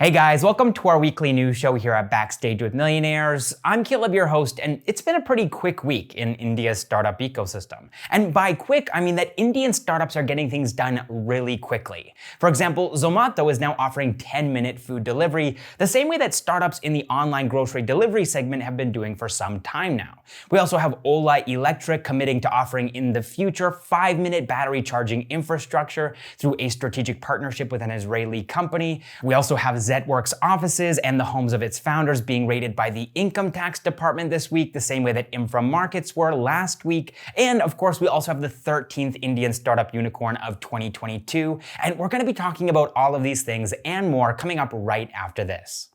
Hey guys, welcome to our weekly news show here at Backstage with Millionaires. I'm Caleb, your host, and it's been a pretty quick week in India's startup ecosystem. And by quick, I mean that Indian startups are getting things done really quickly. For example, Zomato is now offering 10-minute food delivery, the same way that startups in the online grocery delivery segment have been doing for some time now. We also have Ola Electric committing to offering in the future 5-minute battery charging infrastructure through a strategic partnership with an Israeli company. We also have Zetwerk's offices and the homes of its founders being raided by the income tax department this week, the same way that Infra.Markets were last week. And of course, we also have the 13th Indian startup unicorn of 2022. And we're going to be talking about all of these things and more coming up right after this.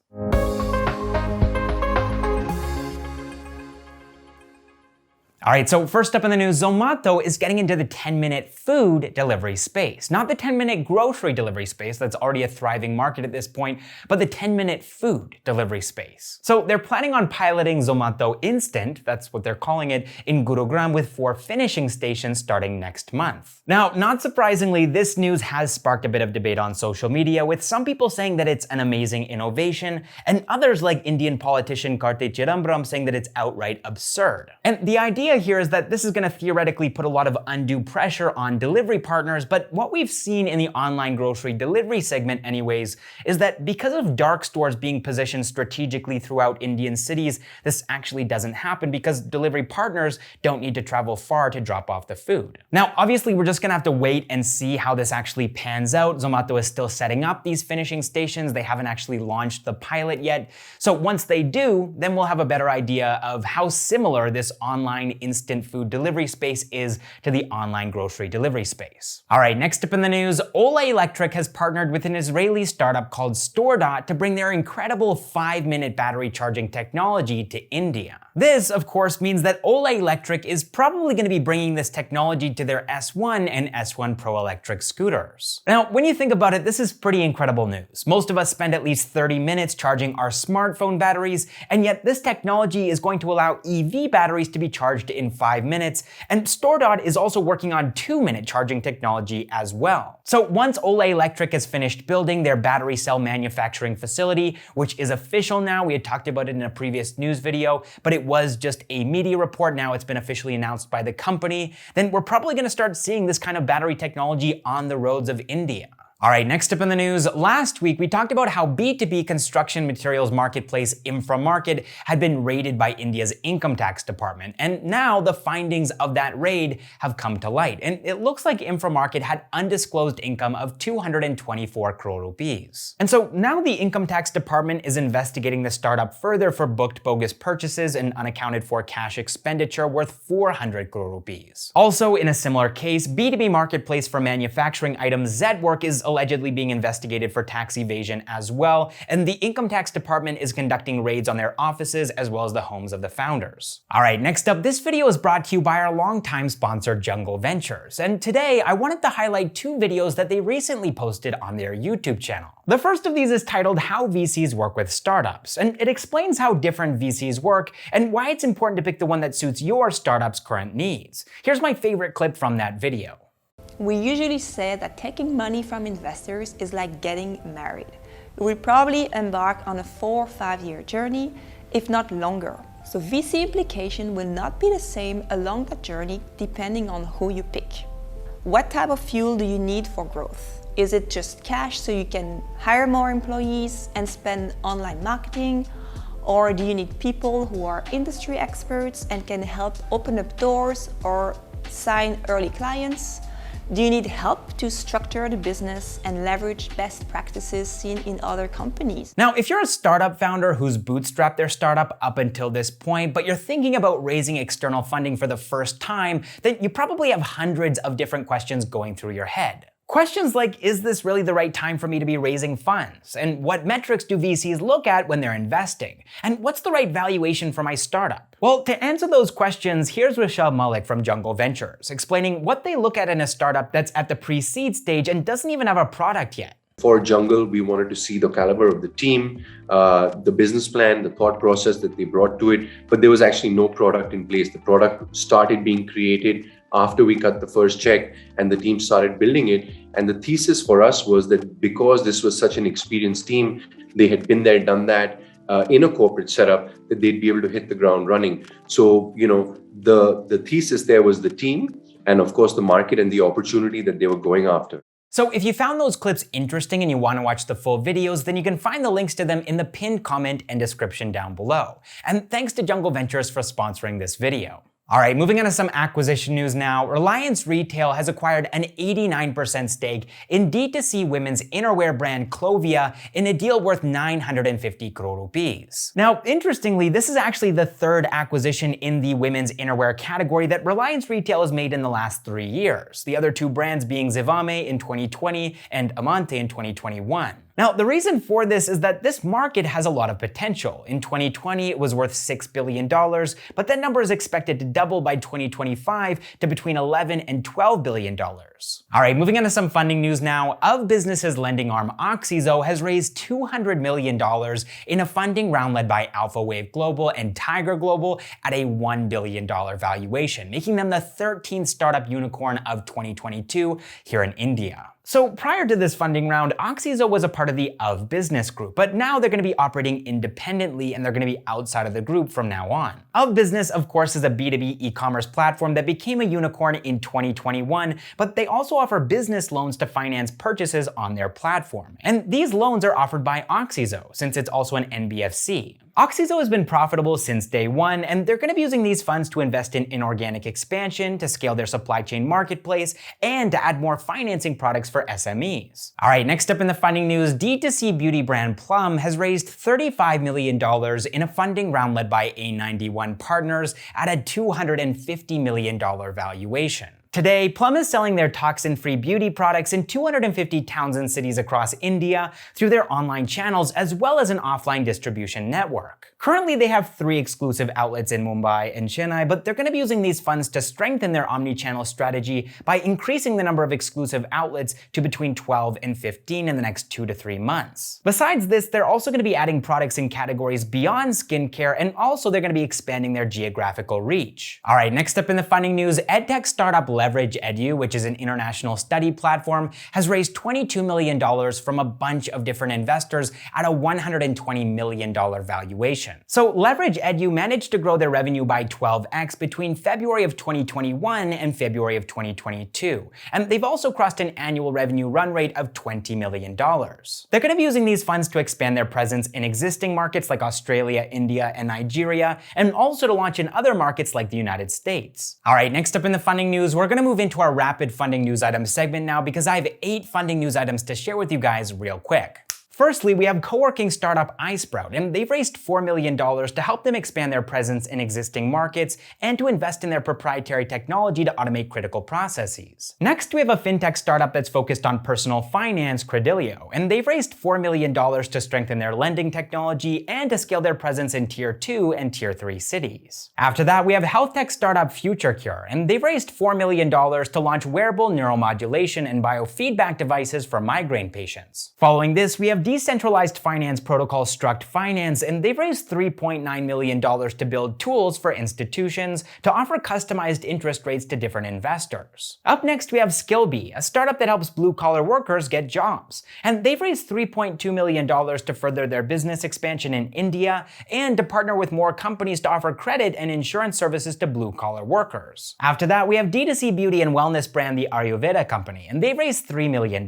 All right, so first up in the news, Zomato is getting into the 10-minute food delivery space. Not the 10-minute grocery delivery space, that's already a thriving market at this point, but the 10-minute food delivery space. So they're planning on piloting Zomato Instant, that's what they're calling it, in Gurugram with 4 finishing stations starting next month. Now, not surprisingly, this news has sparked a bit of debate on social media, with some people saying that it's an amazing innovation, and others like Indian politician Karti Chidambaram saying that it's outright absurd. And the idea here is that this is going to theoretically put a lot of undue pressure on delivery partners, but what we've seen in the online grocery delivery segment anyways is that because of dark stores being positioned strategically throughout Indian cities, this actually doesn't happen because delivery partners don't need to travel far to drop off the food. Now, obviously, we're just going to have to wait and see how this actually pans out. Zomato is still setting up these finishing stations. They haven't actually launched the pilot yet. So once they do, then we'll have a better idea of how similar this online instant food delivery space is to the online grocery delivery space. All right, next up in the news, Ola Electric has partnered with an Israeli startup called Store.Dot to bring their incredible 5-minute battery charging technology to India. This, of course, means that Ola Electric is probably going to be bringing this technology to their S1 and S1 Pro electric scooters. Now, when you think about it, this is pretty incredible news. Most of us spend at least 30 minutes charging our smartphone batteries, and yet this technology is going to allow EV batteries to be charged in 5 minutes, and Store.Dot is also working on 2-minute charging technology as well. So once Ola Electric has finished building their battery cell manufacturing facility, which is official now, we had talked about it in a previous news video, but it was just a media report, now it's been officially announced by the company, then we're probably going to start seeing this kind of battery technology on the roads of India. All right, next up in the news, last week we talked about how B2B construction materials marketplace Infra.Market had been raided by India's income tax department, and now the findings of that raid have come to light, and it looks like Infra.Market had undisclosed income of 224 crore rupees. And so now the income tax department is investigating the startup further for booked bogus purchases and unaccounted for cash expenditure worth 400 crore rupees. Also, in a similar case, B2B marketplace for manufacturing items Zetwerk is allegedly being investigated for tax evasion as well, and the income tax department is conducting raids on their offices as well as the homes of the founders. All right, next up, this video is brought to you by our longtime sponsor, Jungle Ventures, and today I wanted to highlight 2 videos that they recently posted on their YouTube channel. The first of these is titled How VCs Work with Startups, and it explains how different VCs work and why it's important to pick the one that suits your startup's current needs. Here's my favorite clip from that video. We usually say that taking money from investors is like getting married. You will probably embark on a 4 or 5 year journey, if not longer. So VC implication will not be the same along that journey depending on who you pick. What type of fuel do you need for growth? Is it just cash so you can hire more employees and spend online marketing? Or do you need people who are industry experts and can help open up doors or sign early clients? Do you need help to structure the business and leverage best practices seen in other companies? Now, if you're a startup founder who's bootstrapped their startup up until this point, but you're thinking about raising external funding for the first time, then you probably have hundreds of different questions going through your head. Questions like, is this really the right time for me to be raising funds? And what metrics do VCs look at when they're investing? And what's the right valuation for my startup? Well, to answer those questions, here's Rishab Malik from Jungle Ventures, explaining what they look at in a startup that's at the pre-seed stage and doesn't even have a product yet. For Jungle, we wanted to see the caliber of the team, the business plan, the thought process that they brought to it, but there was actually no product in place. The product started being created after we cut the first check and the team started building it. And the thesis for us was that because this was such an experienced team, they had been there, done that in a corporate setup, that they'd be able to hit the ground running. So, the thesis there was the team and of course the market and the opportunity that they were going after. So if you found those clips interesting and you want to watch the full videos, then you can find the links to them in the pinned comment and description down below. And thanks to Jungle Ventures for sponsoring this video. All right, moving on to some acquisition news now. Reliance Retail has acquired an 89% stake in D2C women's innerwear brand Clovia in a deal worth 950 crore rupees. Now, interestingly, this is actually the third acquisition in the women's innerwear category that Reliance Retail has made in the last 3 years. The other two brands being Zivame in 2020 and Amante in 2021. Now, the reason for this is that this market has a lot of potential. In 2020, it was worth $6 billion, but that number is expected to double by 2025 to between $11 and $12 billion. All right, moving on to some funding news now. OfBusiness's lending arm Oxyzo has raised $200 million in a funding round led by Alpha Wave Global and Tiger Global at a $1 billion valuation, making them the 13th startup unicorn of 2022 here in India. So prior to this funding round, Oxyzo was a part of the OfBusiness group, but now they're going to be operating independently and they're going to be outside of the group from now on. OfBusiness, of course, is a B2B e-commerce platform that became a unicorn in 2021, but they also offer business loans to finance purchases on their platform. And these loans are offered by Oxyzo, since it's also an NBFC. Oxyzo has been profitable since day one, and they're going to be using these funds to invest in inorganic expansion, to scale their supply chain marketplace, and to add more financing products for SMEs. All right, next up in the funding news, D2C beauty brand Plum has raised $35 million in a funding round led by A91 Partners at a $250 million valuation. Today, Plum is selling their toxin-free beauty products in 250 towns and cities across India through their online channels as well as an offline distribution network. Currently, they have 3 exclusive outlets in Mumbai and Chennai, but they're going to be using these funds to strengthen their omni-channel strategy by increasing the number of exclusive outlets to between 12 and 15 in the next 2 to 3 months. Besides this, they're also going to be adding products in categories beyond skincare, and also they're going to be expanding their geographical reach. All right, next up in the funding news, edtech startup Leverage Edu, which is an international study platform, has raised $22 million from a bunch of different investors at a $120 million valuation. So Leverage Edu managed to grow their revenue by 12x between February of 2021 and February of 2022. And they've also crossed an annual revenue run rate of $20 million. They're going to be using these funds to expand their presence in existing markets like Australia, India, and Nigeria, and also to launch in other markets like the United States. All right, next up in the funding news, we're going to move into our rapid funding news items segment now because I have 8 funding news items to share with you guys real quick. Firstly, we have co-working startup iSprout, and they've raised $4 million to help them expand their presence in existing markets and to invest in their proprietary technology to automate critical processes. Next, we have a fintech startup that's focused on personal finance, Credilio, and they've raised $4 million to strengthen their lending technology and to scale their presence in Tier 2 and Tier 3 cities. After that, we have health tech startup FutureCure, and they've raised $4 million to launch wearable neuromodulation and biofeedback devices for migraine patients. Following this, we have decentralized finance protocol Struct Finance, and they've raised $3.9 million to build tools for institutions to offer customized interest rates to different investors. Up next, we have Skillbee, a startup that helps blue-collar workers get jobs. And they've raised $3.2 million to further their business expansion in India and to partner with more companies to offer credit and insurance services to blue-collar workers. After that, we have D2C beauty and wellness brand the Ayurveda Company, and they've raised $3 million.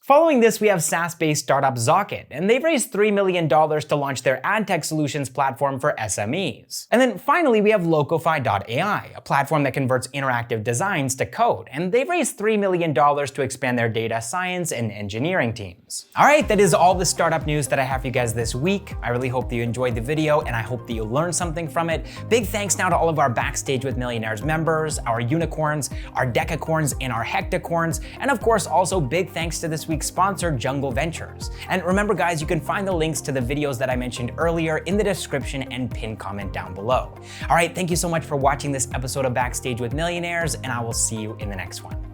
Following this, we have SaaS-based startup Zocket, and they've raised $3 million to launch their ad tech solutions platform for SMEs. And then finally, we have Locofy.ai, a platform that converts interactive designs to code, and they've raised $3 million to expand their data science and engineering teams. All right, that is all the startup news that I have for you guys this week. I really hope that you enjoyed the video, and I hope that you learned something from it. Big thanks now to all of our Backstage with Millionaires members, our unicorns, our decacorns, and our hectacorns, and of course, also big thanks to this week's sponsor, Jungle Ventures. And remember guys, you can find the links to the videos that I mentioned earlier in the description and pinned comment down below. All right, thank you so much for watching this episode of Backstage with Millionaires, and I will see you in the next one.